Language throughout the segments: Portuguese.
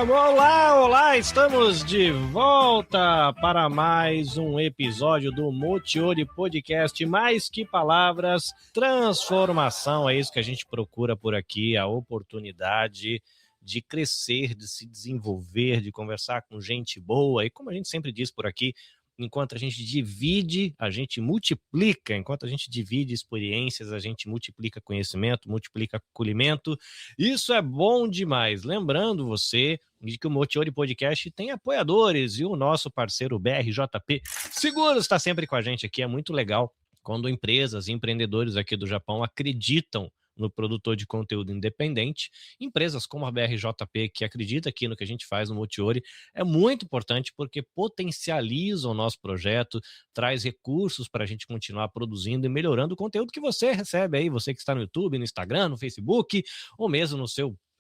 Olá, olá, estamos de volta para mais um episódio do Motiori Podcast, mais que palavras, transformação, é isso que a gente procura por aqui, a oportunidade de crescer, de se desenvolver, de conversar com gente boa, e como a gente sempre diz por aqui, enquanto a gente divide, a gente multiplica. Enquanto a gente divide experiências, a gente multiplica conhecimento, multiplica acolhimento. Isso é bom demais. Lembrando você de que o Motiori Podcast tem apoiadores e o nosso parceiro BRJP Seguros está sempre com a gente aqui. É muito legal quando empresas e empreendedores aqui do Japão acreditam no produtor de conteúdo independente. Empresas como a BRJP, que acredita aqui no que a gente faz no Motiori, é muito importante porque potencializa o nosso projeto, traz recursos para a gente continuar produzindo e melhorando o conteúdo que você recebe aí, você que está no YouTube, no Instagram, no Facebook, ou mesmo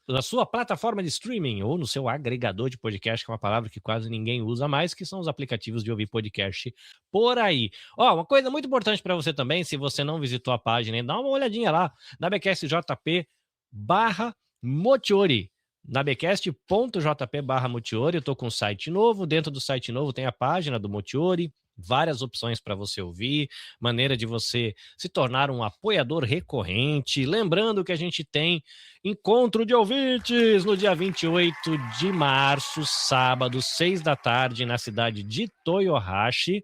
na sua plataforma de streaming ou no seu agregador de podcast, que é uma palavra que quase ninguém usa mais, que são os aplicativos de ouvir podcast por aí. Ó, uma coisa muito importante para você também, se você não visitou a página, dá uma olhadinha lá, na bcstjp/Motiori. Na bcast.jp/Motiori, eu tô com um site novo, dentro do site novo tem a página do Motiori, várias opções para você ouvir, maneira de você se tornar um apoiador recorrente. Lembrando que a gente tem encontro de ouvintes no dia 28 de março, sábado, 6 da tarde, na cidade de Toyohashi.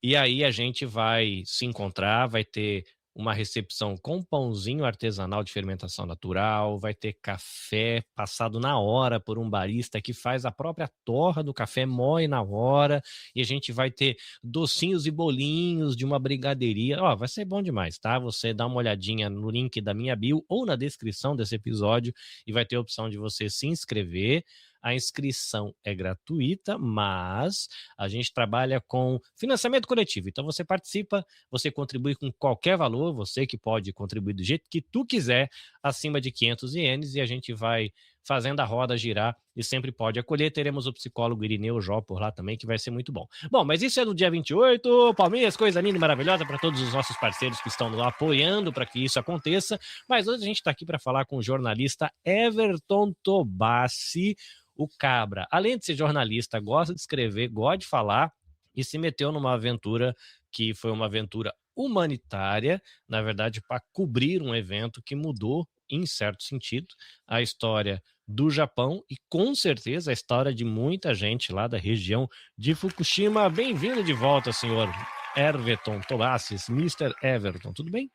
E aí a gente vai se encontrar, vai ter uma recepção com pãozinho artesanal de fermentação natural, vai ter café passado na hora por um barista que faz a própria torra do café, moe na hora, e a gente vai ter docinhos e bolinhos de uma brigadeiria. Ó, vai ser bom demais, tá? Você dá uma olhadinha no link da minha bio ou na descrição desse episódio e vai ter a opção de você se inscrever. A inscrição é gratuita, mas a gente trabalha com financiamento coletivo. Então você participa, você contribui com qualquer valor, você que pode contribuir do jeito que tu quiser, acima de 500 ienes, e a gente vai fazendo a roda girar e sempre pode acolher. Teremos o psicólogo Irineu Jó por lá também, que vai ser muito bom. Bom, mas isso é no dia 28, Palmeiras, coisa linda e maravilhosa para todos os nossos parceiros que estão lá apoiando para que isso aconteça. Mas hoje a gente está aqui para falar com o jornalista Everton Tobassi, o Cabra. Além de ser jornalista, gosta de escrever, gosta de falar e se meteu numa aventura que foi uma aventura humanitária, na verdade, para cobrir um evento que mudou, em certo sentido, a história do Japão e, com certeza, a história de muita gente lá da região de Fukushima. Bem-vindo de volta, senhor Everton Tobassi, Mr. Everton. Tudo bem?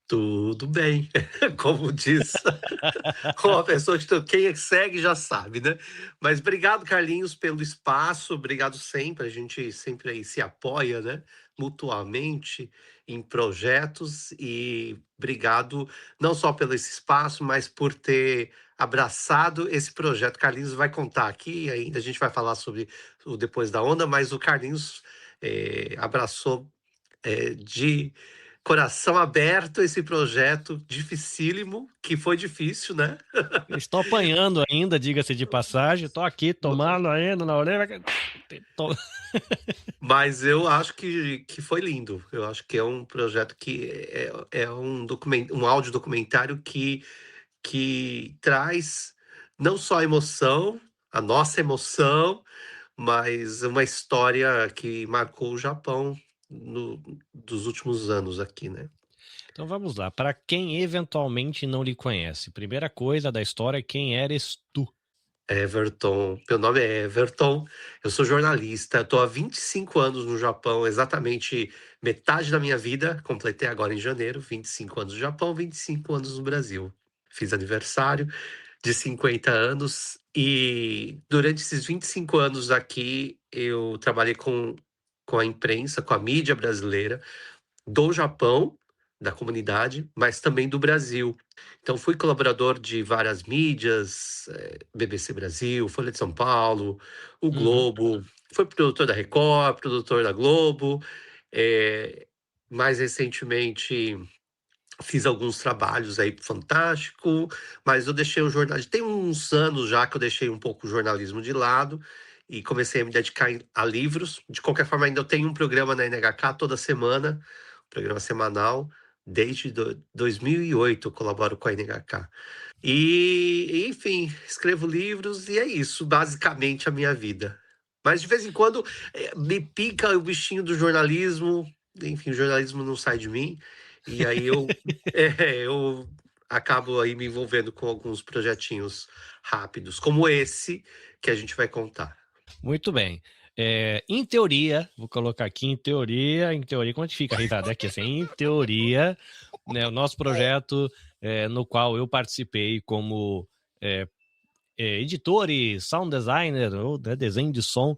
Tudo bem, como diz uma pessoa que quem segue já sabe, né? Mas obrigado, Carlinhos, pelo espaço, obrigado sempre, a gente sempre aí se apoia, né? Mutuamente em projetos, e obrigado não só pelo esse espaço, mas por ter abraçado esse projeto. Carlinhos vai contar aqui, ainda a gente vai falar sobre o Depois da Onda, mas o Carlinhos abraçou de coração aberto esse projeto dificílimo, que foi difícil, né? Estou apanhando ainda, diga-se de passagem. Estou aqui tomando ainda na orelha. Mas eu acho que foi lindo. Eu acho que é um projeto que é um áudio documentário que traz não só emoção, a nossa emoção, mas uma história que marcou o Japão dos últimos anos aqui, né? Então vamos lá. Para quem eventualmente não lhe conhece, primeira coisa da história, quem eres tu? Everton, meu nome é Everton, eu sou jornalista, estou há 25 anos no Japão, exatamente metade da minha vida, completei agora em janeiro, 25 anos no Japão, 25 anos no Brasil. Fiz aniversário de 50 anos e durante esses 25 anos aqui eu trabalhei com a imprensa, com a mídia brasileira, do Japão, da comunidade, mas também do Brasil. Então fui colaborador de várias mídias, BBC Brasil, Folha de São Paulo, o Globo, fui produtor da Record, produtor da Globo, mais recentemente fiz alguns trabalhos aí pro Fantástico, mas eu deixei o jornalismo, tem uns anos já que eu deixei um pouco o jornalismo de lado e comecei a me dedicar a livros. De qualquer forma, ainda eu tenho um programa na NHK toda semana, programa semanal, desde 2008 eu colaboro com a NHK. E, enfim, escrevo livros e é isso, basicamente a minha vida. Mas de vez em quando me pica o bichinho do jornalismo, enfim, o jornalismo não sai de mim, e aí eu acabo aí me envolvendo com alguns projetinhos rápidos, como esse que a gente vai contar. Muito bem. Em teoria, vou colocar aqui em teoria, como é que fica, Rita? Aqui assim, em teoria, né, o nosso projeto, no qual eu participei como editor e sound designer, ou desenho de som,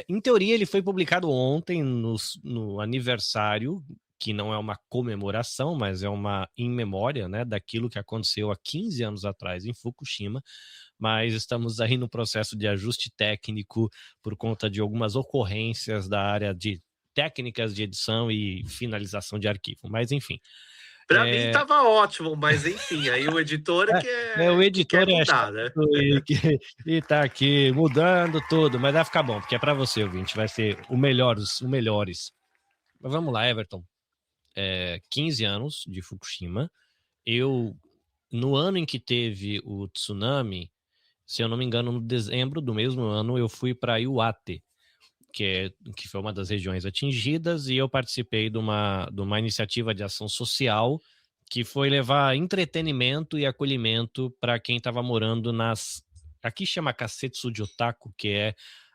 em teoria ele foi publicado ontem no aniversário, que não é uma comemoração, mas é uma em memória, né, daquilo que aconteceu há 15 anos atrás em Fukushima, mas estamos aí no processo de ajuste técnico por conta de algumas ocorrências da área de técnicas de edição e finalização de arquivo, mas enfim. Para mim tava ótimo, mas enfim, aí o editor O que quer editor é mudar, né? chato e tá aqui mudando tudo, mas vai ficar bom, porque é para você, ouvinte, vai ser o melhores. Mas vamos lá, Everton. 15 anos de Fukushima. No ano em que teve o tsunami, se eu não me engano, no dezembro do mesmo ano, eu fui para Iwate, que foi uma das regiões atingidas, e eu participei de uma iniciativa de ação social que foi levar entretenimento e acolhimento para quem estava morando aqui chama Kasetsu de Otaku, que é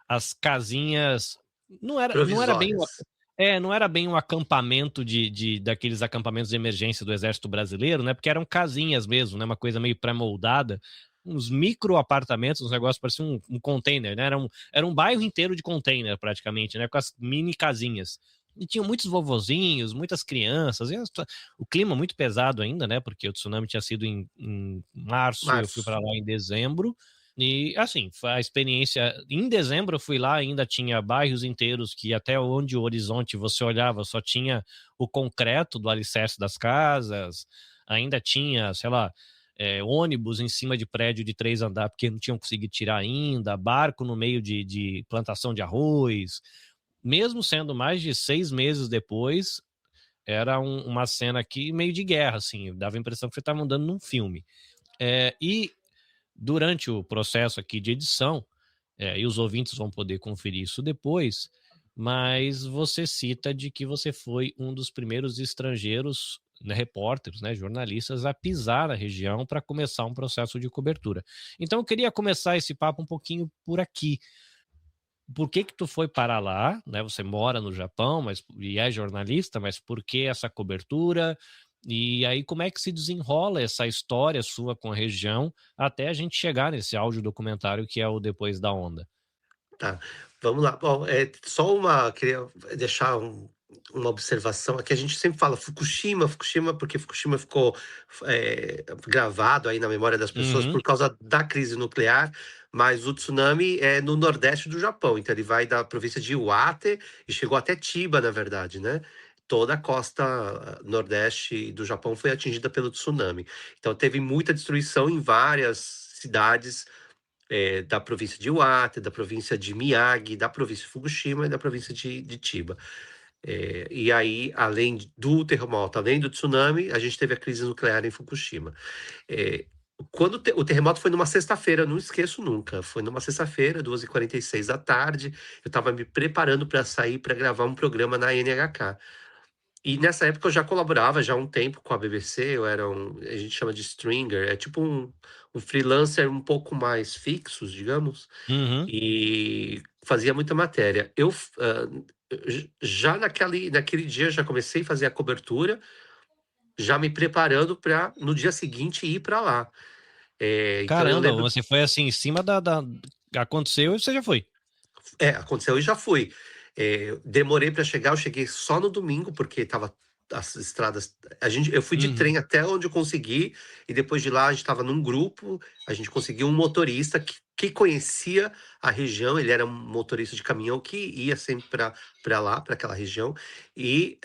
as casinhas, Provisórias. não era bem um acampamento daqueles acampamentos de emergência do Exército Brasileiro, né? Porque eram casinhas mesmo, né? Uma coisa meio pré-moldada, uns micro apartamentos, uns negócios pareciam um container, né? Era um bairro inteiro de container, praticamente, né? Com as mini casinhas. E tinham muitos vovozinhos, muitas crianças, o clima muito pesado ainda, né? Porque o tsunami tinha sido em março, eu fui para lá em dezembro. E assim, a experiência. Em dezembro eu fui lá, ainda tinha bairros inteiros que até onde o horizonte você olhava só tinha o concreto do alicerce das casas, ainda tinha, sei lá, ônibus em cima de prédio de 3 andares, porque não tinham conseguido tirar ainda, barco no meio de plantação de arroz. Mesmo sendo mais de 6 meses depois, era uma cena aqui meio de guerra, assim, dava a impressão que você estava andando num filme. E durante o processo aqui de edição, e os ouvintes vão poder conferir isso depois, mas você cita de que você foi um dos primeiros estrangeiros, né, repórteres, né, jornalistas, a pisar na região para começar um processo de cobertura. Então eu queria começar esse papo um pouquinho por aqui. Por que tu foi para lá, né? Você mora no Japão, e é jornalista, mas por que essa cobertura? E aí, como é que se desenrola essa história sua com a região até a gente chegar nesse áudio documentário que é o Depois da Onda? Tá, vamos lá. Bom, queria deixar uma observação aqui. A gente sempre fala Fukushima, Fukushima, porque Fukushima ficou gravado aí na memória das pessoas Uhum. por causa da crise nuclear, mas o tsunami é no nordeste do Japão, então ele vai da província de Iwate e chegou até Chiba, na verdade, né? Toda a costa nordeste do Japão foi atingida pelo tsunami. Então teve muita destruição em várias cidades da província de Iwate, da província de Miyagi, da província de Fukushima e da província de Chiba. E aí, do terremoto, além do tsunami, a gente teve a crise nuclear em Fukushima. Quando o terremoto foi numa sexta-feira, não esqueço nunca, foi numa sexta-feira, 2h46 da tarde, eu estava me preparando para sair para gravar um programa na NHK. E nessa época eu já colaborava já há um tempo com a BBC, a gente chama de stringer, é tipo um freelancer um pouco mais fixos, digamos, Uhum. e fazia muita matéria. Já naquele dia já comecei a fazer a cobertura, já me preparando para no dia seguinte ir para lá. Então eu Caramba, lembro, você foi assim em cima aconteceu e você já foi. aconteceu e já fui. Demorei para chegar, eu cheguei só no domingo, porque tava as estradas. Eu fui de Uhum. trem até onde eu consegui, e depois de lá a gente estava num grupo, a gente conseguiu um motorista que conhecia a região, ele era um motorista de caminhão que ia sempre para lá, para aquela região, e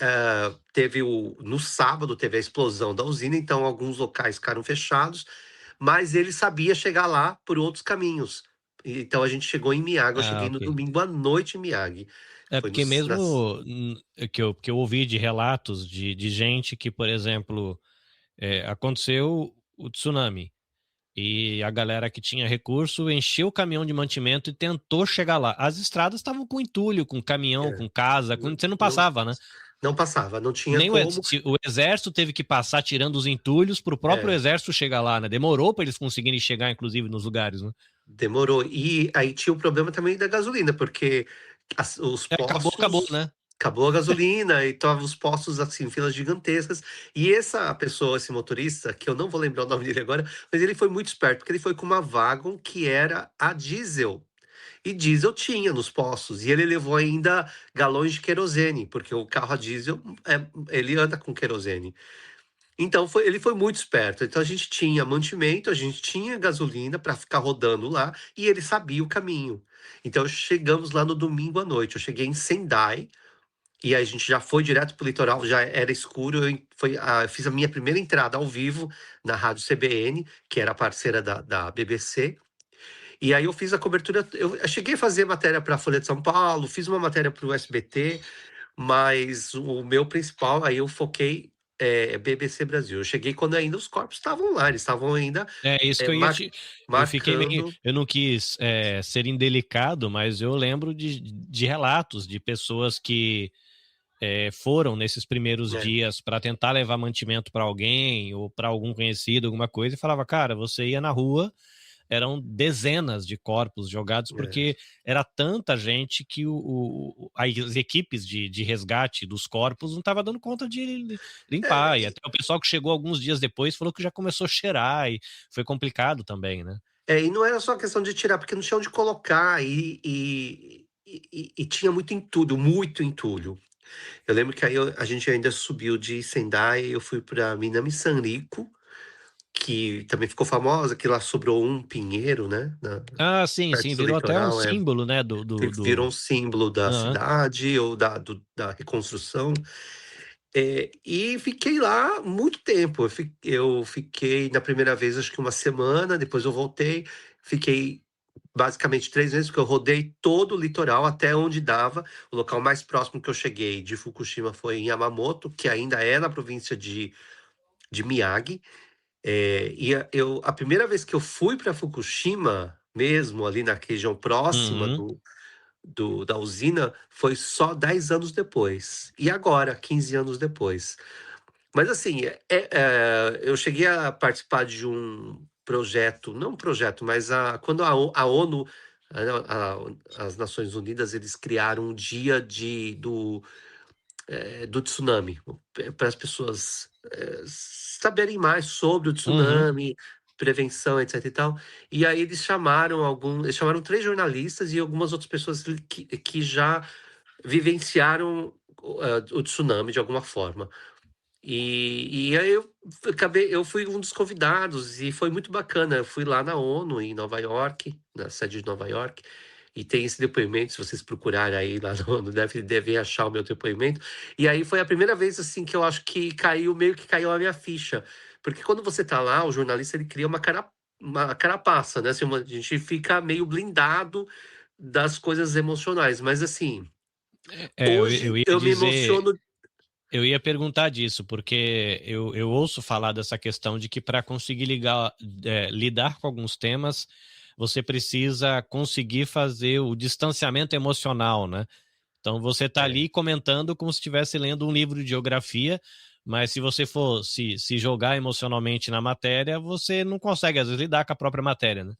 no sábado teve a explosão da usina, então alguns locais ficaram fechados, mas ele sabia chegar lá por outros caminhos. Então a gente chegou em Miyagi, eu Ah, cheguei no ok. domingo à noite em Miyagi. É Foi porque nos nas mesmo que eu ouvi de relatos de gente que, por exemplo, aconteceu o tsunami e a galera que tinha recurso encheu o caminhão de mantimento e tentou chegar lá. As estradas estavam com entulho, com caminhão, é, com casa, não você não não passava, né. não passava, não tinha Nem como. o exército teve que passar tirando os entulhos para o próprio É. exército chegar lá, né, demorou para eles conseguirem chegar inclusive nos lugares, né. Demorou. E aí tinha o problema também da gasolina, porque os É, acabou, postos né. acabou a gasolina e tava os postos, assim, filas gigantescas. E essa pessoa, esse motorista, que eu não vou lembrar o nome dele agora, mas ele foi muito esperto, porque ele foi com uma Wagon que era a diesel. E diesel tinha nos postos, e ele levou ainda galões de querosene, porque o carro a diesel, ele anda com querosene. Então ele foi muito esperto. Então a gente tinha mantimento, a gente tinha gasolina para ficar rodando lá e ele sabia o caminho. Então chegamos lá no domingo à noite. Eu cheguei em Sendai e aí a gente já foi direto para o litoral, já era escuro. Eu fiz a minha primeira entrada ao vivo na rádio CBN, que era parceira da BBC. E aí eu fiz a cobertura. Eu cheguei a fazer matéria para a Folha de São Paulo, fiz uma matéria para o SBT, mas o meu principal, aí eu foquei, BBC Brasil. Eu cheguei quando ainda os corpos estavam lá, eles estavam ainda, É isso que eh, eu ia mar te eu fiquei meio marcando. eu não quis, ser indelicado, mas eu lembro de relatos de pessoas que, foram nesses primeiros É, dias para tentar levar mantimento para alguém ou para algum conhecido, alguma coisa, e falava: "Cara, você ia na rua, eram dezenas de corpos jogados, é. porque era tanta gente que as equipes de resgate dos corpos não estava dando conta de É, limpar, e até o pessoal que chegou alguns dias depois falou que já começou a cheirar e foi complicado também, né. e não era só questão de tirar, porque não tinha onde colocar e tinha muito entulho, muito entulho. Eu lembro que aí a gente ainda subiu de Sendai, eu fui para Minami Sanrico, que também ficou famosa, que lá sobrou um pinheiro, né, Ah, sim, sim, perto do virou até um litoral. símbolo, né, do Que do virou um do símbolo da aham. cidade ou da reconstrução. E fiquei lá muito tempo. Eu fiquei na primeira vez acho que uma semana, depois eu voltei, fiquei basicamente 3 meses, porque eu rodei todo o litoral até onde dava. O local mais próximo que eu cheguei de Fukushima foi em Yamamoto, que ainda é na província de Miyagi. A primeira vez que eu fui para Fukushima mesmo, ali na região próxima Uhum. da usina, foi só 10 anos depois. E agora, 15 anos depois. Mas assim, eu cheguei a participar de um projeto, não um projeto, mas quando a ONU, as Nações Unidas, eles criaram um dia do tsunami, para as pessoas, saberem mais sobre o Uhum. tsunami, prevenção, etc e tal. E aí eles chamaram 3 jornalistas e algumas outras pessoas que já vivenciaram o tsunami de alguma forma. E aí eu fui um dos convidados e foi muito bacana. Eu fui lá na ONU em Nova York, na sede de Nova York, e tem esse depoimento, se vocês procurarem aí lá na ONU, devem achar o meu depoimento. E aí foi a primeira vez, assim, que eu acho que meio que caiu a minha ficha, porque quando você tá lá, o jornalista ele cria uma carapaça, né, assim, a gente fica meio blindado das coisas emocionais, mas assim, Eu hoje ia eu me dizer emociono. eu ia perguntar disso, porque eu ouço falar dessa questão de que para conseguir lidar com alguns temas, você precisa conseguir fazer o distanciamento emocional, né. Então você está É. ali comentando como se estivesse lendo um livro de geografia, mas se você for se jogar emocionalmente na matéria, você não consegue às vezes lidar com a própria matéria, né.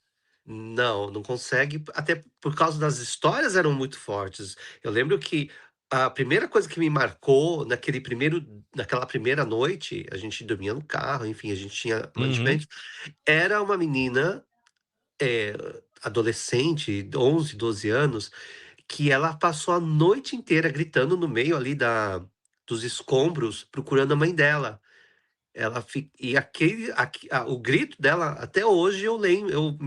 Não, não consegue, até por causa das histórias eram muito fortes. Eu lembro que a primeira coisa que me marcou naquela primeira noite, a gente dormia no carro, enfim, a gente tinha Uhum. mantimento, era uma menina, adolescente, 11, 12 anos, que ela passou a noite inteira gritando no meio ali dos escombros, procurando a mãe dela. E o grito dela, até hoje eu lembro,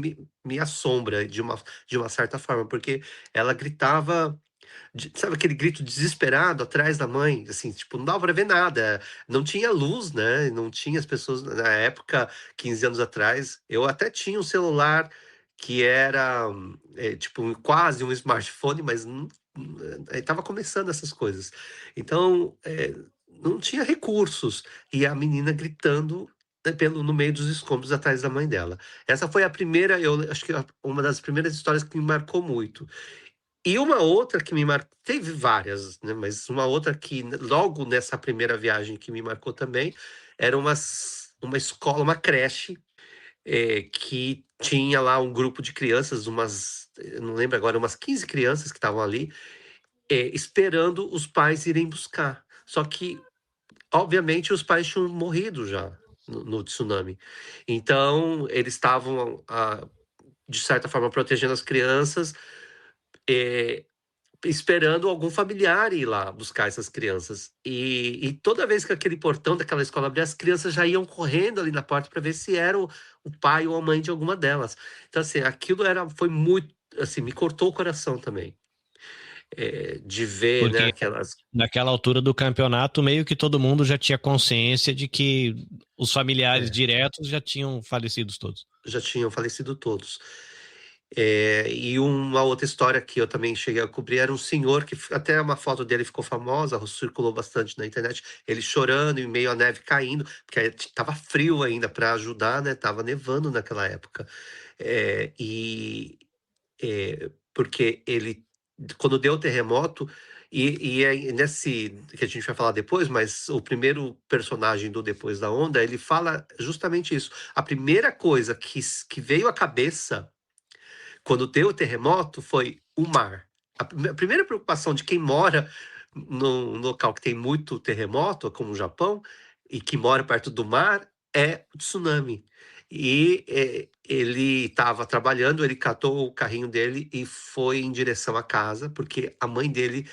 me assombra de uma certa forma, porque ela gritava, sabe aquele grito desesperado atrás da mãe, assim, tipo, não dava pra ver nada, não tinha luz, né, não tinha as pessoas na época, 15 anos atrás, eu até tinha um celular que era, tipo, quase um smartphone, mas estava começando essas coisas. Então, não tinha recursos, e a menina gritando, no meio dos escombros atrás da mãe dela. Essa foi a primeira, eu acho que uma das primeiras histórias que me marcou muito. E uma outra que me marcou, teve várias, né, mas uma outra que logo nessa primeira viagem que me marcou também, era uma escola, uma creche, que tinha lá um grupo de crianças, eu não lembro agora, umas 15 crianças que estavam ali, esperando os pais irem buscar. Só que, obviamente, os pais tinham morrido já no tsunami. Então, eles estavam, de certa forma, protegendo as crianças, eh, esperando algum familiar ir lá buscar essas crianças. E toda vez que aquele portão daquela escola abria, as crianças já iam correndo ali na porta para ver se era o pai ou a mãe de alguma delas. Então, assim, aquilo foi muito, assim, me cortou o coração também, de ver, né, Porque aquelas naquela altura do campeonato, meio que todo mundo já tinha consciência de que os familiares é, diretos já tinham falecidos todos. já tinham falecido todos. E uma outra história que eu também cheguei a cobrir era um senhor que até uma foto dele ficou famosa, circulou bastante na internet, ele chorando em meio à neve caindo, porque aí estava frio ainda para ajudar, né? Tava nevando naquela época. Eh, e Porque ele, quando deu o terremoto, e aí nesse que a gente vai falar depois, mas o primeiro personagem do Depois da Onda, ele fala justamente isso. A primeira coisa que veio à cabeça quando deu o terremoto foi o mar. A primeira preocupação de quem mora num local que tem muito terremoto, como o Japão, e que mora perto do mar, é o tsunami. E ele estava trabalhando, ele catou o carrinho dele e foi em direção à casa, porque a mãe dele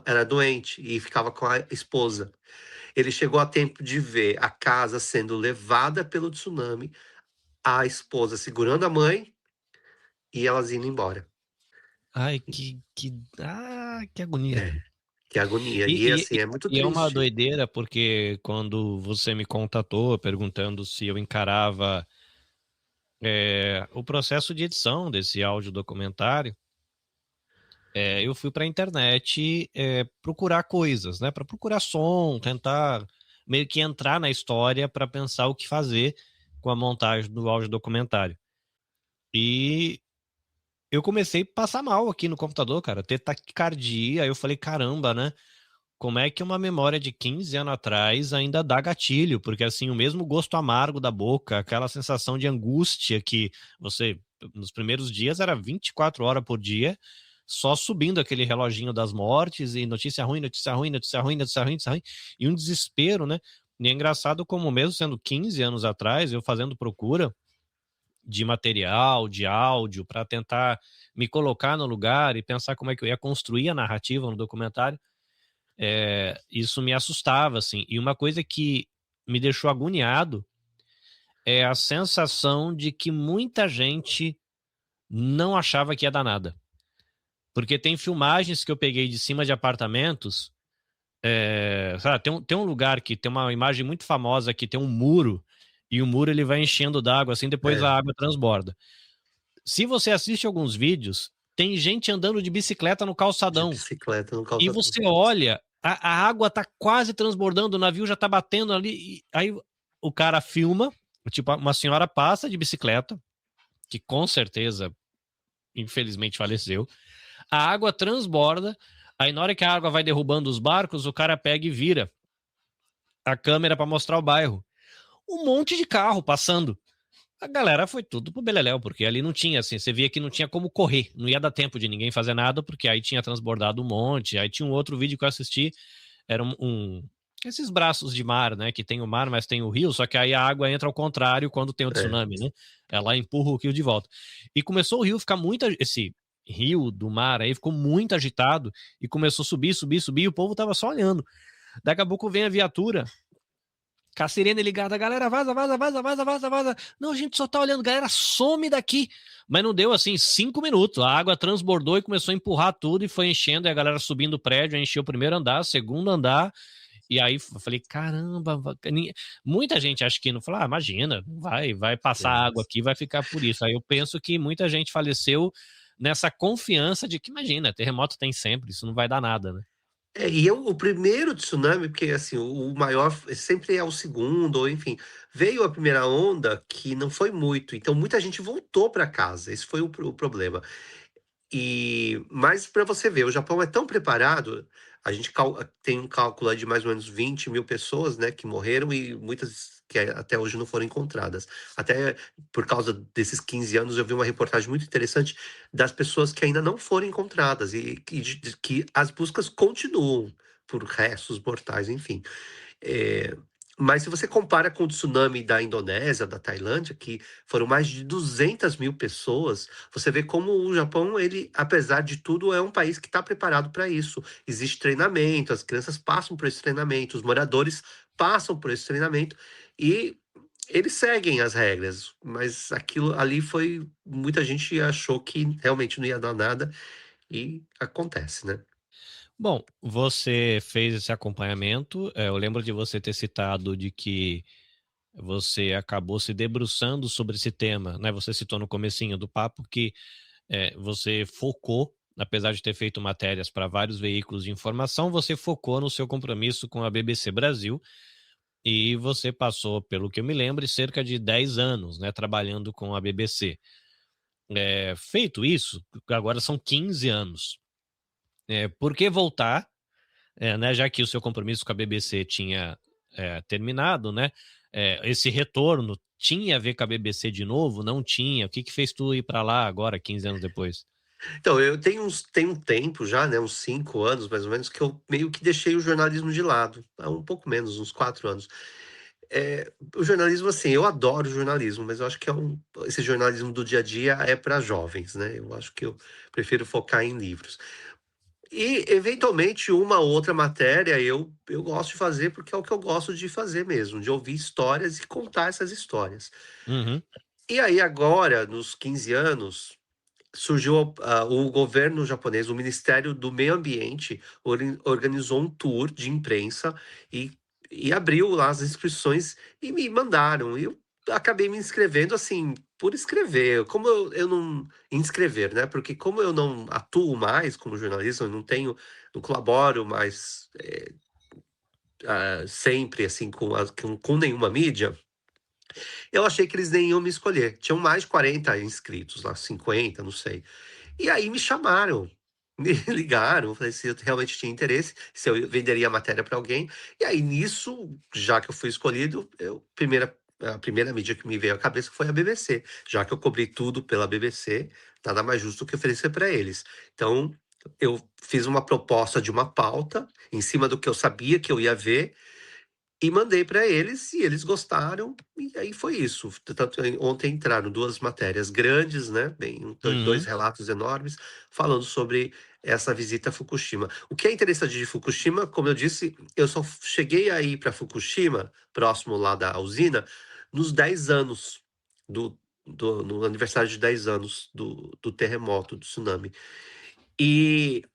era doente e ficava com a esposa. Ele chegou a tempo de ver a casa sendo levada pelo tsunami, a esposa segurando a mãe e elas indo embora. Ai, que agonia. É, que agonia. E, E e, assim, é muito e é uma triste. doideira, porque quando você me contatou perguntando se eu encarava o processo de edição desse áudio documentário, eu fui para a internet procurar coisas, né? Para procurar som, tentar meio que entrar na história para pensar o que fazer com a montagem do áudio documentário. E eu comecei a passar mal aqui no computador, cara, ter taquicardia. Aí eu falei, caramba, né? Como é que uma memória de 15 anos atrás ainda dá gatilho? Porque, assim, o mesmo gosto amargo da boca, aquela sensação de angústia que você, nos primeiros dias, era 24 horas por dia, só subindo aquele reloginho das mortes e notícia ruim, notícia ruim, notícia ruim, notícia ruim, notícia ruim, e um desespero, né? E é engraçado como, mesmo sendo 15 anos atrás, eu fazendo procura de material, de áudio, para tentar me colocar no lugar e pensar como é que eu ia construir a narrativa no documentário, isso me assustava, assim. E uma coisa que me deixou agoniado é a sensação de que muita gente não achava que ia dar nada. Porque tem filmagens que eu peguei de cima de apartamentos, sabe, tem um lugar que tem uma imagem muito famosa que tem um muro, e o muro ele vai enchendo d'água, assim, depois É, a água transborda. Se você assiste alguns vídeos, tem gente andando de bicicleta no de calçadão. bicicleta no E calçadão. você olha, a água tá quase transbordando, o navio já tá batendo ali. Aí o cara filma, tipo, uma senhora passa de bicicleta, que com certeza, infelizmente, faleceu. A água transborda, aí na hora que a água vai derrubando os barcos, o cara pega e vira a câmera para mostrar o bairro. Um monte de carro passando. A galera foi tudo pro beleléu, porque ali não tinha, assim, você via que não tinha como correr, não ia dar tempo de ninguém fazer nada, porque aí tinha transbordado um monte. Aí tinha um outro vídeo que eu assisti, era esses braços de mar, né, que tem o mar, mas tem o rio, só que aí a água entra ao contrário quando tem o É, tsunami, né? Ela empurra o rio de volta. E começou o rio ficar muito, esse rio do mar aí ficou muito agitado e começou a subir, subir, subir, e o povo tava só olhando. Daqui a pouco vem a viatura, com a sirene ligada, a galera vaza, vaza, vaza, vaza, vaza, vaza. Não, a gente só tá olhando, galera, some daqui. Mas não deu assim 5 minutos. A água transbordou e começou a empurrar tudo e foi enchendo. E a galera subindo o prédio, encheu o primeiro andar, segundo andar. E aí eu falei, caramba, muita gente acha que não fala, imagina, vai passar é. água aqui, vai ficar por isso. Aí eu penso que muita gente faleceu nessa confiança de que, imagina, terremoto tem sempre, isso não vai dar nada, né? E é o primeiro tsunami, porque assim, o maior sempre é o segundo, ou enfim, veio a primeira onda que não foi muito, então muita gente voltou para casa, esse foi o problema. Mas para você ver, o Japão é tão preparado, a gente tem um cálculo aí de mais ou menos 20.000 pessoas, né, que morreram e muitas que até hoje não foram encontradas. Até por causa desses 15 anos, eu vi uma reportagem muito interessante das pessoas que ainda não foram encontradas e que as buscas continuam por restos mortais, enfim. Eh, mas se você compara com o tsunami da Indonésia, da Tailândia, que foram mais de 200.000 pessoas, você vê como o Japão, ele, apesar de tudo, é um país que está preparado para isso. Existe treinamento, as crianças passam por esse treinamento, os moradores passam por esse treinamento e eles seguem as regras, mas aquilo ali foi muita gente achou que realmente não ia dar nada e acontece, né. Bom, você fez esse acompanhamento, eu lembro de você ter citado de que você acabou se debruçando sobre esse tema, né, você citou no comecinho do papo que, você focou, apesar de ter feito matérias para vários veículos de informação, você focou no seu compromisso com a BBC Brasil, e você passou, pelo que eu me lembro, cerca de 10 anos, né, trabalhando com a BBC. Feito isso, agora são 15 anos, por que voltar, né, já que o seu compromisso com a BBC tinha, terminado, né, esse retorno tinha a ver com a BBC de novo, não tinha? O que que fez tu ir para lá agora 15 anos depois? Então, eu tenho um tempo já, né, uns 5 anos mais ou menos, que eu meio que deixei o jornalismo de lado, há um pouco menos, uns 4 anos. O jornalismo, assim, eu adoro jornalismo, mas eu acho que esse jornalismo do dia a dia é para jovens, né, eu acho que eu prefiro focar em livros. E, eventualmente, uma ou outra matéria eu gosto de fazer, porque é o que eu gosto de fazer mesmo, de ouvir histórias e contar essas histórias. Uhum, E aí agora, nos 15 anos, surgiu o governo japonês, o Ministério do Meio Ambiente, organizou um tour de imprensa e, e abriu lá as inscrições e me mandaram. E eu acabei me inscrevendo assim, por escrever, como eu não inscrever, né? Porque como eu não atuo mais como jornalista, eu não colaboro mais sempre assim com nenhuma mídia. Eu achei que eles nem iam me escolher. Tinham mais de 40 inscritos lá, 50, não sei. E aí me chamaram, me ligaram, falei se eu realmente tinha interesse, se eu venderia a matéria para alguém. E aí nisso, já que eu fui escolhido, a primeira mídia que me veio à cabeça foi a BBC. Já que eu cobri tudo pela BBC, nada mais justo que oferecer para eles. Então, eu fiz uma proposta de uma pauta em cima do que eu sabia que eu ia ver e mandei para eles e eles gostaram, e aí foi isso. Tanto ontem entraram 2 matérias grandes, né, bem, 2 uhum, relatos enormes, falando sobre essa visita a Fukushima. O que é interessante de Fukushima, como eu disse, eu só cheguei a ir para Fukushima, próximo lá da usina, nos 10 anos no aniversário de 10 anos do terremoto, do tsunami. E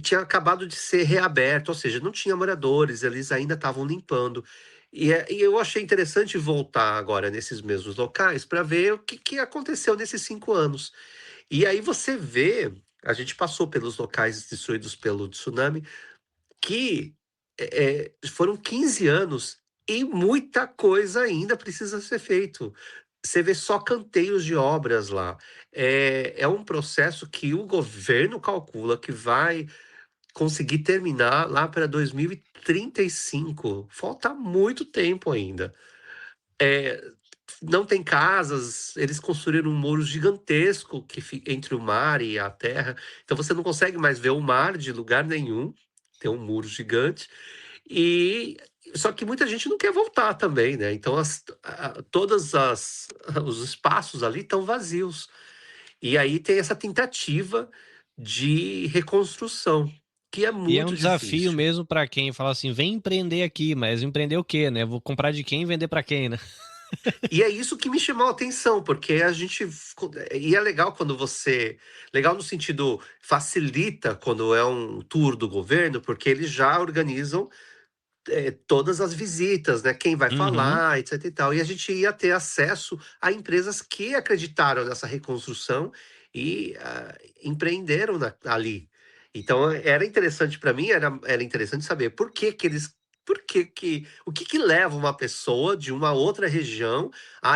tinha acabado de ser reaberto, ou seja, não tinha moradores, eles ainda estavam limpando. E eu achei interessante voltar agora nesses mesmos locais para ver o que aconteceu nesses 5 anos. E aí você vê, a gente passou pelos locais destruídos pelo tsunami, que foram 15 anos e muita coisa ainda precisa ser feito. Você vê só canteiros de obras lá. É um processo que o governo calcula que vai conseguir terminar lá para 2035. Falta muito tempo ainda. Eh, não tem casas, eles construíram um muro gigantesco entre o mar e a terra, então você não consegue mais ver o mar de lugar nenhum, tem um muro gigante, e só que muita gente não quer voltar também, né, então todas as os espaços ali estão vazios. E aí tem essa tentativa de reconstrução, que é e é um muito desafio difícil. mesmo para quem fala assim: "Vem empreender aqui", mas empreender o quê, né? Vou comprar de quem e vender para quem, né? E é isso que me chamou a atenção, porque a gente e é legal quando você legal no sentido, facilita quando é um tour do governo, porque eles já organizam, todas as visitas, né, quem vai Uhum. falar, etc e tal. E a gente ia ter acesso a empresas que acreditaram nessa reconstrução e empreenderam ali. Então era interessante para mim, era interessante saber o que que leva uma pessoa de uma outra região,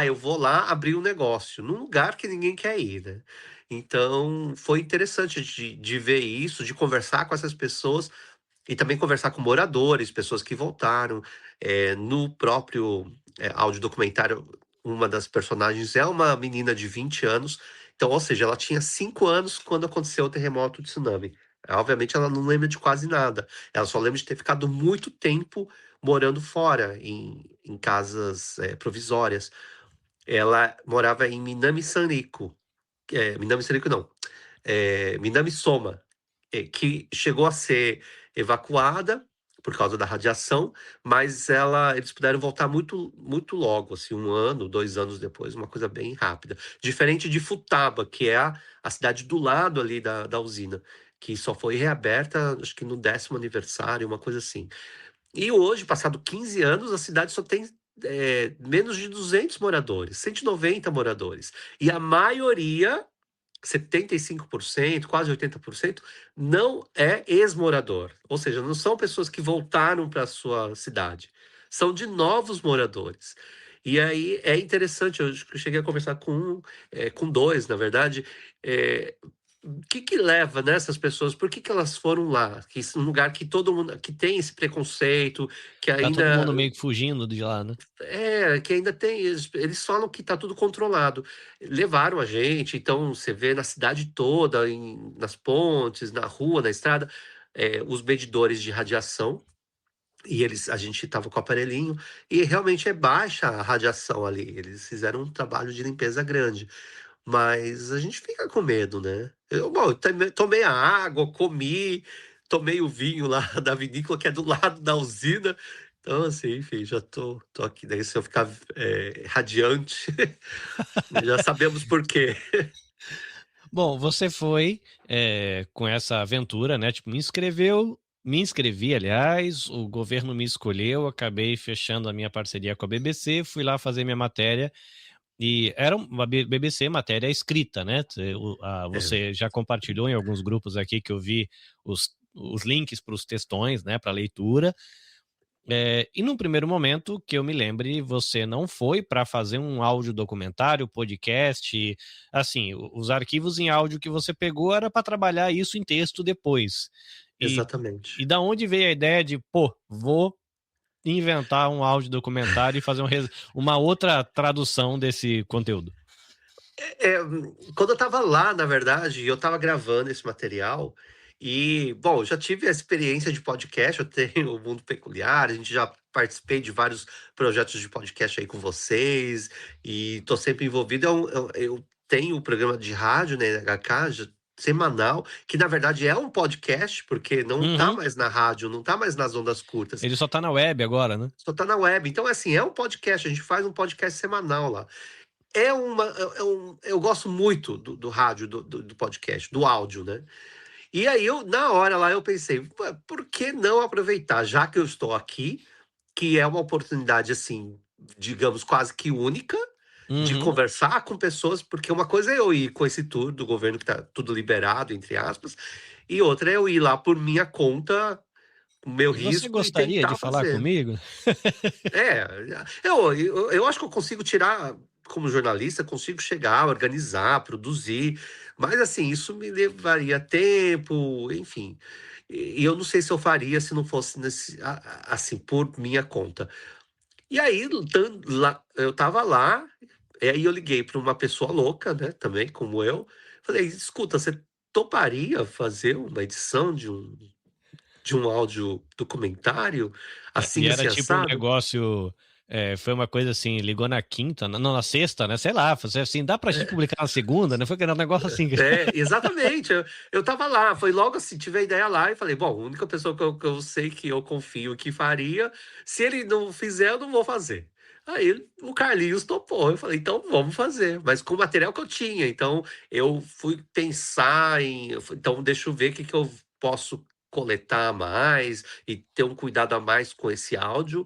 eu vou lá abrir um negócio, num lugar que ninguém quer ir, né. Então foi interessante de ver isso, de conversar com essas pessoas e também conversar com moradores, pessoas que voltaram. No próprio, audiodocumentário, uma das personagens é uma menina de 20 anos, então, ou seja, ela tinha 5 anos quando aconteceu o terremoto, o tsunami. Obviamente ela não lembra de quase nada, ela só lembra de ter ficado muito tempo morando fora, em casas, provisórias. Ela morava em Minami Sanriku, Minami Sanriku não, Minami Soma, que chegou a ser evacuada por causa da radiação, mas eles puderam voltar muito, muito logo, assim, 1 ano, 2 anos depois, uma coisa bem rápida. Diferente de Futaba, que é a cidade do lado ali da usina, que só foi reaberta, acho que no 10º aniversário, uma coisa assim. E hoje, passado 15 anos, a cidade só tem menos de 200 moradores, 190 moradores. E a maioria 75%, quase 80%, não é ex-morador. Ou seja, não são pessoas que voltaram para a sua cidade. São de novos moradores. E aí é interessante, eu cheguei a conversar com dois, na verdade, o que que leva, né, essas pessoas, por que que elas foram lá? Que um lugar que todo mundo, que tem esse preconceito, que Tá todo ainda mundo meio que fugindo de lá, né? que ainda tem, eles falam que tá tudo controlado. Levaram a gente, então você vê na cidade toda, nas pontes, na rua, na estrada, os medidores de radiação, e a gente estava com o aparelhinho, e realmente é baixa a radiação ali. Eles fizeram um trabalho de limpeza grande. Mas a gente fica com medo, né. Bom, eu tomei a água, comi, tomei o vinho lá da vinícola que é do lado da usina, então assim, enfim, já tô aqui, daí se eu ficar, radiante, já sabemos por quê. Bom, você foi, com essa aventura, né, tipo, me inscrevi, aliás, o governo me escolheu, acabei fechando a minha parceria com a BBC, fui lá fazer minha matéria, e era uma BBC matéria escrita, né, É, você já compartilhou em alguns grupos aqui que eu vi os links para os textões, né, para leitura, e num primeiro momento, que eu me lembre, você não foi para fazer um áudio documentário, podcast, assim, os arquivos em áudio que você pegou era para trabalhar isso em texto depois. E, exatamente. e da onde veio a ideia de, pô, vou inventar um áudio documentário e fazer uma outra tradução desse conteúdo? Quando eu estava lá, na verdade, eu estava gravando esse material e, bom, já tive a experiência de podcast, eu tenho o Mundo Peculiar, a gente já participei de vários projetos de podcast aí com vocês e tô sempre envolvido. Eu tenho o programa de rádio, né, HK, semanal, que na verdade é um podcast, porque não tá Uhum. mais na rádio, não tá mais nas ondas curtas, Ele só tá na web agora, né? só tá na web. Então, assim, é um podcast, a gente faz um podcast semanal lá. Eu gosto muito do rádio, do podcast, do áudio, né. E aí na hora lá eu pensei: "Ué, por que não aproveitar, já que eu estou aqui, que é uma oportunidade, assim, digamos, quase que única, de Uhum. conversar com pessoas", porque uma coisa é eu ir com esse tour do governo que tá tudo liberado, entre aspas, e outra é eu ir lá por minha conta, com meu Você risco e gostaria de tentar falar fazer. comigo? É, eu acho que eu consigo tirar, como jornalista, consigo chegar, organizar, produzir, mas assim, isso me levaria tempo, enfim. E eu não sei se eu faria se não fosse assim, por minha conta. E aí, lá, eu estava lá, e aí eu liguei para uma pessoa louca, né, também, como eu. Falei: escuta, você toparia fazer uma edição de um áudio documentário, E assim, era assim, tipo um assado? negócio, foi uma coisa assim, ligou na quinta, não, na sexta, né, sei lá, fazer assim: "Dá pra gente publicar na segunda?", né, foi aquele negócio assim. Exatamente. Eu estava lá, foi logo assim, tive a ideia lá e falei: "Bom, a única pessoa que eu sei que eu confio que faria, se ele não fizer, eu não vou fazer". Aí o Carlinhos topou, eu falei: "Então vamos fazer", mas com o material que eu tinha, então eu fui pensar então deixa eu ver o que que eu posso coletar a mais e ter um cuidado a mais com esse áudio,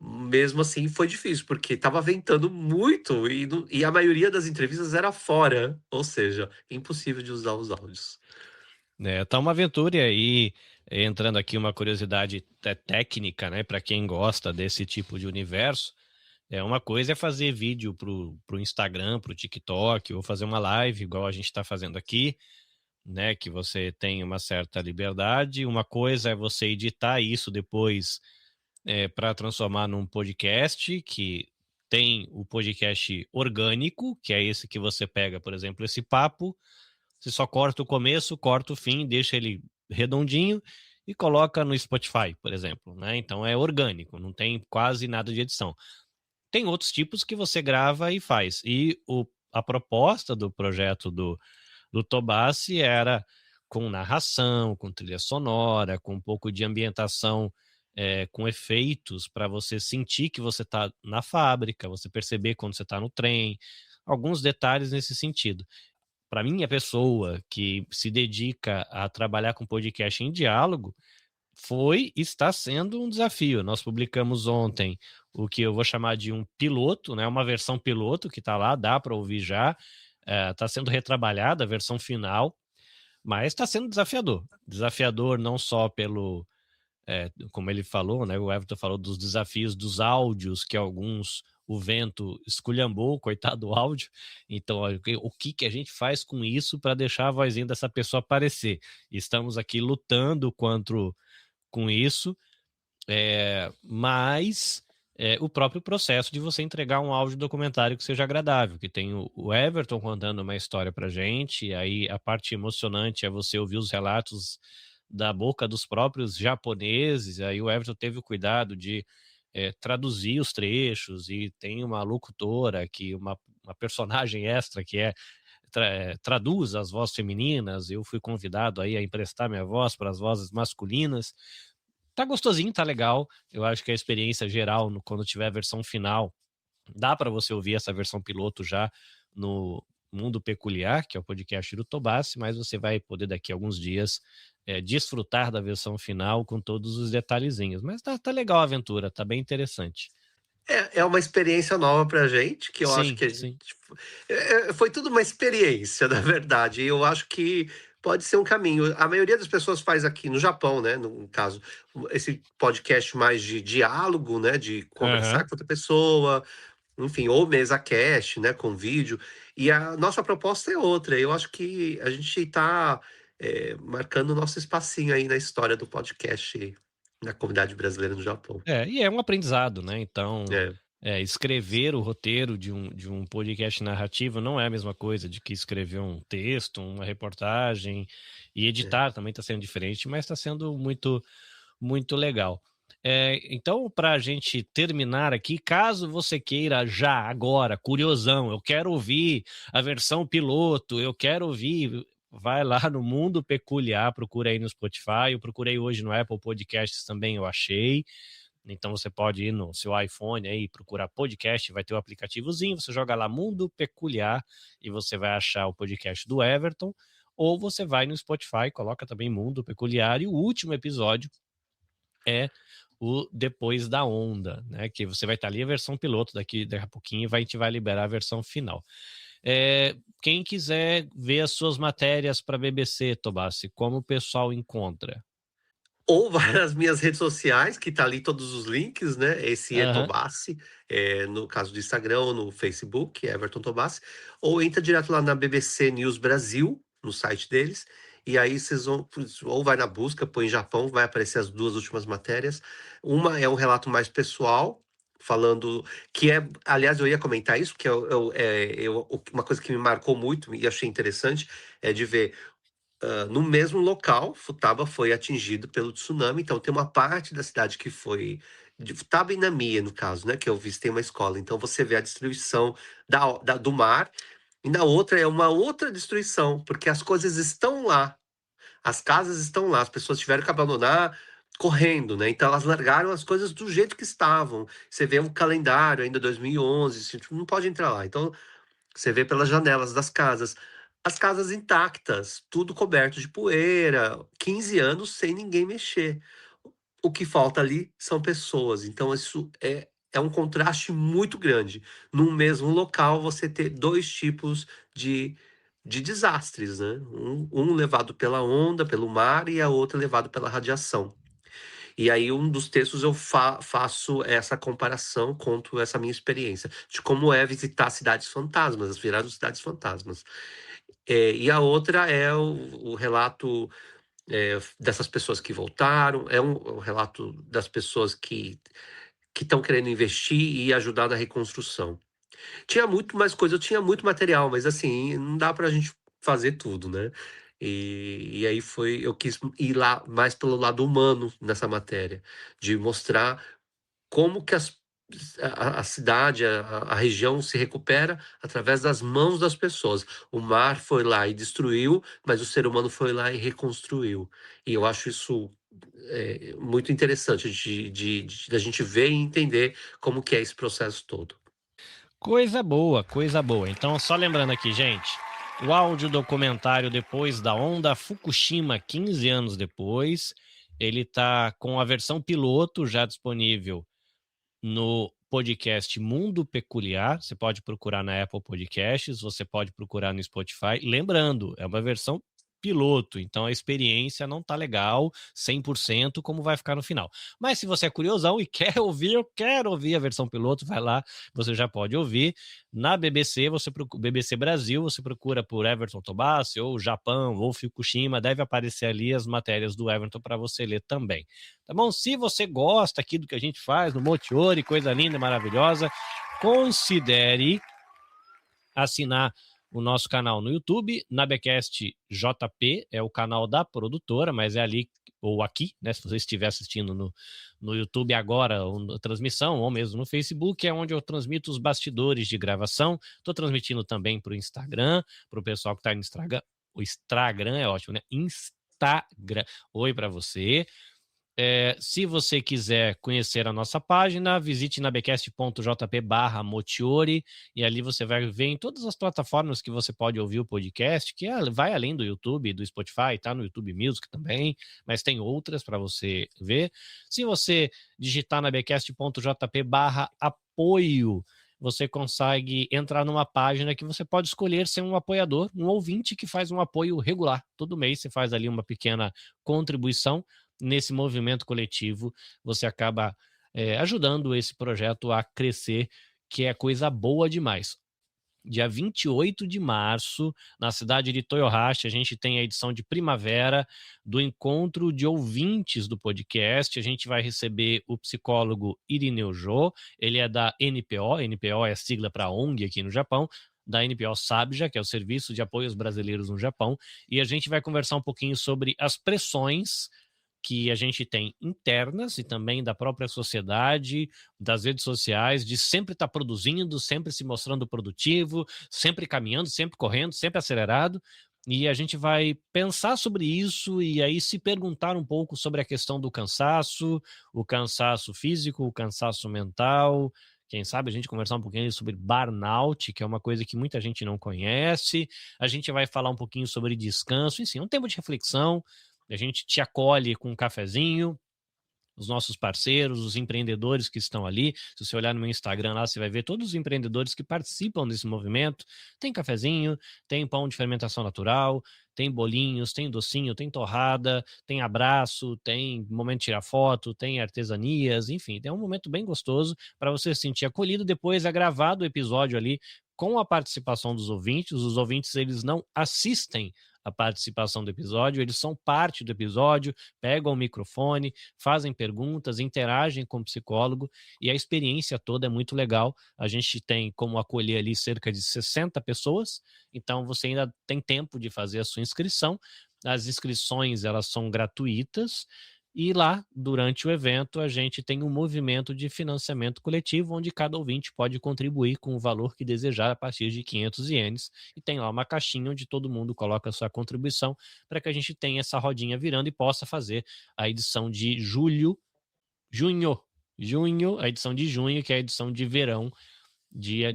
mesmo assim foi difícil, porque estava ventando muito e a maioria das entrevistas era fora, ou seja, impossível de usar os áudios. Né, tá uma aventura e aí, entrando aqui uma curiosidade técnica, né, para quem gosta desse tipo de universo, uma coisa é fazer vídeo pro Instagram, pro TikTok, ou fazer uma live igual a gente está fazendo aqui, né, que você tem uma certa liberdade. Uma coisa é você editar isso depois, para transformar num podcast, que tem o podcast orgânico, que é esse que você pega, por exemplo, esse papo, você só corta o começo, corta o fim, deixa ele redondinho e coloca no Spotify, por exemplo, né? Então é orgânico, não tem quase nada de edição. Tem outros tipos que você grava e faz. E a proposta do projeto do Tobassi era com narração, com trilha sonora, com um pouco de ambientação, com efeitos para você sentir que você está na fábrica, você perceber quando você está no trem, alguns detalhes nesse sentido. Para mim, a pessoa que se dedica a trabalhar com podcast em diálogo, foi e está sendo um desafio. Nós publicamos ontem o que eu vou chamar de um piloto, né, uma versão piloto que está lá, dá para ouvir já, está sendo retrabalhada a versão final, mas está sendo desafiador. Desafiador não só pelo, como ele falou, né, o Everton falou dos desafios dos áudios, que alguns o vento esculhambou, coitado do áudio. Então, olha, o que, que a gente faz com isso para deixar a vozinha dessa pessoa aparecer? Estamos aqui lutando com isso, mas o próprio processo de você entregar um áudio documentário que seja agradável, que tem o Everton contando uma história pra gente, e aí a parte emocionante é você ouvir os relatos da boca dos próprios japoneses, aí o Everton teve o cuidado de traduzir os trechos, e tem uma locutora, uma personagem extra que traduz as vozes femininas. Eu fui convidado aí a emprestar minha voz para as vozes masculinas. Tá gostosinho, tá legal. Eu acho que a experiência geral, quando tiver a versão final, dá para você ouvir essa versão piloto já no Mundo Peculiar, que é o podcast do Tobassi, mas você vai poder daqui a alguns dias desfrutar da versão final com todos os detalhezinhos. Mas tá legal a aventura, tá bem interessante. É uma experiência nova pra gente, que eu acho Sim, que a gente sim. foi tudo uma experiência, na verdade, e eu acho que pode ser um caminho. A maioria das pessoas faz aqui no Japão, né, no caso, esse podcast mais de diálogo, né, de conversar Aham. com outra pessoa, enfim, ou mesa cast, né, com vídeo, e a nossa proposta é outra. Eu acho que a gente está marcando o nosso espacinho aí na história do podcast na comunidade brasileira no Japão. E é um aprendizado, né? Então, É, escrever o roteiro de um podcast narrativo não é a mesma coisa de que escrever um texto, uma reportagem, e é. editar também está sendo diferente, mas está sendo muito, muito legal. Então, para a gente terminar aqui, caso você queira já, agora, curiosão, eu quero ouvir a versão piloto, eu quero ouvir, vai lá no Mundo Peculiar, procura aí no Spotify, eu procurei hoje no Apple Podcasts também, eu achei. Então você pode ir no seu iPhone aí, procurar podcast, vai ter o aplicativozinho, você joga lá Mundo Peculiar e você vai achar o podcast do Everton, ou você vai no Spotify, coloca também Mundo Peculiar, e o último episódio é o Depois da Onda, né? Que você vai estar ali a versão piloto, daqui a pouquinho a gente vai liberar a versão final. Quem quiser ver as suas matérias para a BBC, Tobassi, como o pessoal encontra? Ou vai nas minhas redes sociais, que tá ali todos os links, né? Esse é Aham. Tobassi, no caso do Instagram ou no Facebook, Everton Tobassi, ou entra direto lá na BBC News Brasil, no site deles, e aí vocês vão, ou vai na busca, põe Japão, vai aparecer as duas últimas matérias. Uma é um relato mais pessoal, falando que aliás, eu ia comentar isso, que uma coisa que me marcou muito e achei interessante é de ver no mesmo local, Futaba foi atingido pelo tsunami, então tem uma parte da cidade que foi de Futaba e Namiya, no caso, né, que eu visitei uma escola. Então você vê a destruição do mar, e na outra é uma outra destruição, porque as coisas estão lá, as casas estão lá, as pessoas tiveram que abandonar correndo, né? Então elas largaram as coisas do jeito que estavam. Você vê um calendário ainda 2011, assim, tipo, não pode entrar lá. Então você vê pelas janelas das casas. As casas intactas, tudo coberto de poeira, 15 anos sem ninguém mexer. o que falta ali são pessoas, então isso é um contraste muito grande. Num mesmo local, você ter 2 tipos de desastres, né, um levado pela onda, pelo mar, e a outra levado pela radiação. E aí um dos textos eu faço essa comparação, conto essa minha experiência, de como é visitar cidades fantasmas, viraram cidades fantasmas. E a outra é o relato, dessas pessoas que voltaram, é um relato das pessoas que estão querendo investir e ajudar na reconstrução. Tinha muito mais coisa, eu tinha muito material, mas assim, não dá pra gente fazer tudo, né. E aí eu quis ir lá mais pelo lado humano nessa matéria, de mostrar como que a cidade, a região se recupera através das mãos das pessoas. O mar foi lá e destruiu, mas o ser humano foi lá e reconstruiu. E eu acho isso, muito interessante da gente ver e entender como que é esse processo todo. Coisa boa, coisa boa. Então, só lembrando aqui, gente, o áudio documentário Depois da Onda, Fukushima, 15 anos depois, ele tá com a versão piloto já disponível no podcast Mundo Peculiar. Você pode procurar na Apple Podcasts, você pode procurar no Spotify. Lembrando, é uma versão piloto, então a experiência não tá legal 100% como vai ficar no final. Mas se você é curiosão e quer ouvir, eu quero ouvir a versão piloto, vai lá, você já pode ouvir. Na BBC, BBC Brasil, você procura por Everton Tobassi, ou Japão, ou Fukushima, deve aparecer ali as matérias do Everton para você ler também. Tá bom? Se você gosta aqui do que a gente faz no Motiori, coisa linda e maravilhosa, considere assinar o nosso canal no YouTube, Nabecast JP, é o canal da produtora, mas é ali ou aqui, né? Se você estiver assistindo no YouTube agora, a transmissão, ou mesmo no Facebook, é onde eu transmito os bastidores de gravação. Estou transmitindo também para o Instagram, para o pessoal que está no Instagram. O Instagram é ótimo, né? Instagram. Oi para você. Se você quiser conhecer a nossa página, visite nabecast.jp/motiori e ali você vai ver em todas as plataformas que você pode ouvir o podcast, que vai além do YouTube, do Spotify, tá no YouTube Music também, mas tem outras para você ver. Se você digitar nabecast.jp/apoio, você consegue entrar numa página que você pode escolher ser um apoiador, um ouvinte que faz um apoio regular. Todo mês você faz ali uma pequena contribuição. Nesse movimento coletivo, você acaba ajudando esse projeto a crescer, que é coisa boa demais. Dia 28 de março, na cidade de Toyohashi, a gente tem a edição de primavera do encontro de ouvintes do podcast. A gente vai receber o psicólogo Irineu Jô, ele é da NPO, NPO é a sigla para ONG aqui no Japão, da NPO Sabja, que é o Serviço de Apoio aos Brasileiros no Japão, e a gente vai conversar um pouquinho sobre as pressões que a gente tem internas e também da própria sociedade, das redes sociais, de sempre estar produzindo, sempre se mostrando produtivo, sempre caminhando, sempre correndo, sempre acelerado. E a gente vai pensar sobre isso e aí se perguntar um pouco sobre a questão do cansaço, o cansaço físico, o cansaço mental. Quem sabe a gente conversar um pouquinho sobre burnout, que é uma coisa que muita gente não conhece. A gente vai falar um pouquinho sobre descanso, enfim, um tempo de reflexão. A gente te acolhe com um cafezinho, os nossos parceiros, os empreendedores que estão ali. Se você olhar no meu Instagram lá, você vai ver todos os empreendedores que participam desse movimento. Tem cafezinho, tem pão de fermentação natural, tem bolinhos, tem docinho, tem torrada, tem abraço, tem momento de tirar foto, tem artesanias, enfim, é um momento bem gostoso para você se sentir acolhido. Depois é gravado o episódio ali com a participação dos ouvintes. Os ouvintes, eles não assistem a participação do episódio, eles são parte do episódio, pegam o microfone, fazem perguntas, interagem com o psicólogo e a experiência toda é muito legal. A gente tem como acolher ali cerca de 60 pessoas, então você ainda tem tempo de fazer a sua inscrição. As inscrições, elas são gratuitas. E lá, durante o evento, a gente tem um movimento de financiamento coletivo, onde cada ouvinte pode contribuir com o valor que desejar a partir de 500 ienes. E tem lá uma caixinha onde todo mundo coloca a sua contribuição para que a gente tenha essa rodinha virando e possa fazer a edição de junho, a edição de junho, que é a edição de verão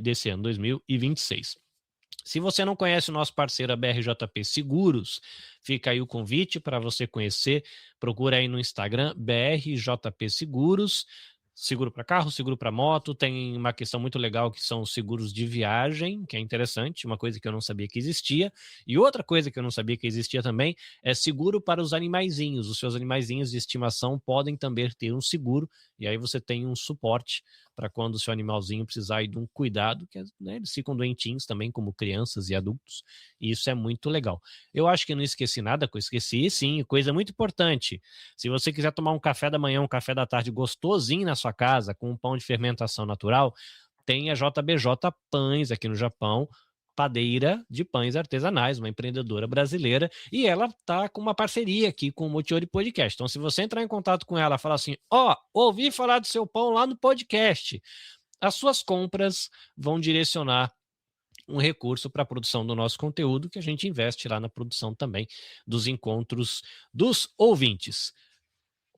desse ano 2026. Se você não conhece o nosso parceiro, a BRJP Seguros, fica aí o convite para você conhecer. Procura aí no Instagram, BRJP Seguros. Seguro para carro, seguro para moto. Tem uma questão muito legal que são os seguros de viagem, que é interessante, uma coisa que eu não sabia que existia. E outra coisa que eu não sabia que existia também é seguro para os animaizinhos. Os seus animaizinhos de estimação podem também ter um seguro, e aí você tem um suporte para quando o seu animalzinho precisar de um cuidado, que né, eles ficam doentinhos também, como crianças e adultos, e isso é muito legal. Eu acho que não esqueci nada, que eu esqueci sim, coisa muito importante. Se você quiser tomar um café da manhã, um café da tarde gostosinho na sua casa, com um pão de fermentação natural, tem a JBJ Pães aqui no Japão, padeira de pães artesanais, uma empreendedora brasileira, e ela tá com uma parceria aqui com o Mochiori Podcast. Então, se você entrar em contato com ela e falar assim, ouvi falar do seu pão lá no podcast, as suas compras vão direcionar um recurso para a produção do nosso conteúdo, que a gente investe lá na produção também dos encontros dos ouvintes.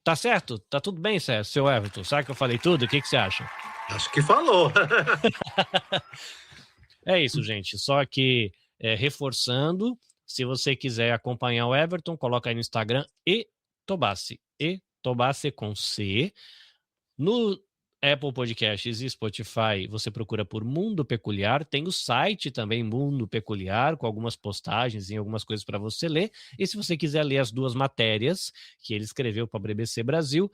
Tá certo? Tá tudo bem, seu Everton? Sabe que eu falei tudo? O que você acha? Acho que falou. É isso, gente. Só que, reforçando, se você quiser acompanhar o Everton, coloca aí no Instagram Tobassi com C. No Apple Podcasts e Spotify, você procura por Mundo Peculiar. Tem o site também, Mundo Peculiar, com algumas postagens e algumas coisas para você ler. E se você quiser ler as 2 matérias que ele escreveu para a BBC Brasil,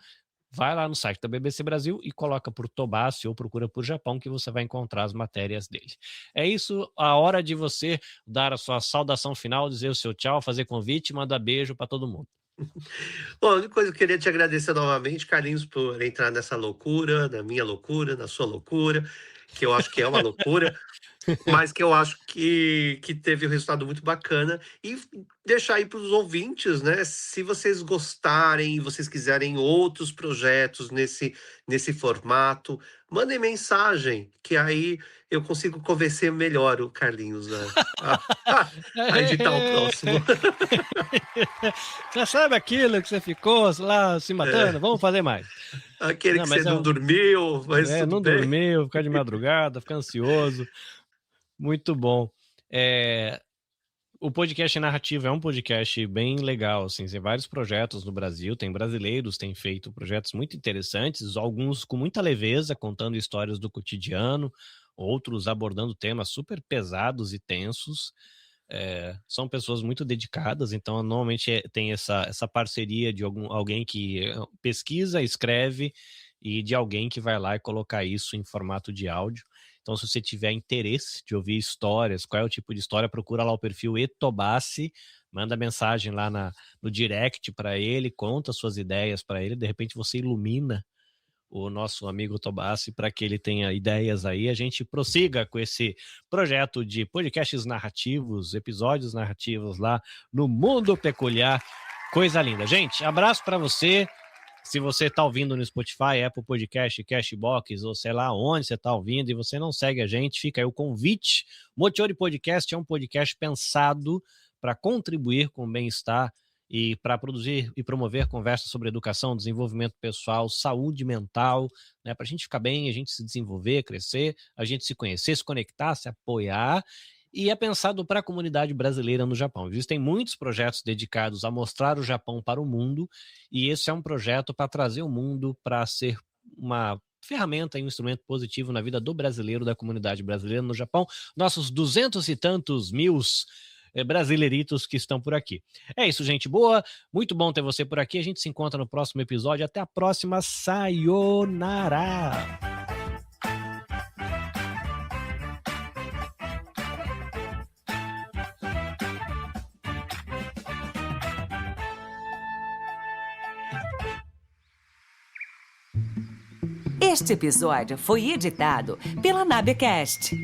vai lá no site da BBC Brasil e coloca por Tobassi ou procura por Japão, que você vai encontrar as matérias dele. É isso, a hora de você dar a sua saudação final, dizer o seu tchau, fazer convite, mandar beijo para todo mundo. Bom, a única coisa que eu queria te agradecer novamente, Carlinhos, por entrar nessa loucura, na minha loucura, na sua loucura, que eu acho que é uma loucura, mas que eu acho que teve um resultado muito bacana. E deixar aí para os ouvintes, né? Se vocês gostarem e vocês quiserem outros projetos nesse formato, mandem mensagem, que aí eu consigo convencer melhor o Carlinhos a editar o próximo. Você sabe aquilo que você ficou lá se matando? Vamos fazer mais. Aquele que você não dormiu, mas tudo não bem. Dormiu, ficar de madrugada, ficar ansioso. Muito bom. O podcast narrativo é um podcast bem legal, assim, tem vários projetos no Brasil, tem brasileiros, tem feito projetos muito interessantes, alguns com muita leveza, contando histórias do cotidiano, outros abordando temas super pesados e tensos. São pessoas muito dedicadas, então normalmente tem essa parceria de alguém que pesquisa, escreve, e de alguém que vai lá e colocar isso em formato de áudio. Então, se você tiver interesse de ouvir histórias, qual é o tipo de história, procura lá o perfil Etobassi, manda mensagem lá no direct para ele, conta suas ideias para ele, de repente você ilumina o nosso amigo Tobassi para que ele tenha ideias aí, a gente prossiga com esse projeto de podcasts narrativos, episódios narrativos lá no Mundo Peculiar. Coisa linda. Gente, abraço para você. Se você está ouvindo no Spotify, Apple Podcast, Cashbox, ou sei lá onde você está ouvindo e você não segue a gente, fica aí o convite. Mochiori Podcast é um podcast pensado para contribuir com o bem-estar e para produzir e promover conversas sobre educação, desenvolvimento pessoal, saúde mental, né, para a gente ficar bem, a gente se desenvolver, crescer, a gente se conhecer, se conectar, se apoiar. E é pensado para a comunidade brasileira no Japão. Existem muitos projetos dedicados a mostrar o Japão para o mundo, e esse é um projeto para trazer o mundo para ser uma ferramenta e um instrumento positivo na vida do brasileiro, da comunidade brasileira no Japão, nossos 200 e tantos mil brasileiritos que estão por aqui. É isso, gente boa, muito bom ter você por aqui, a gente se encontra no próximo episódio, até a próxima, sayonara! Este episódio foi editado pela Nabecast.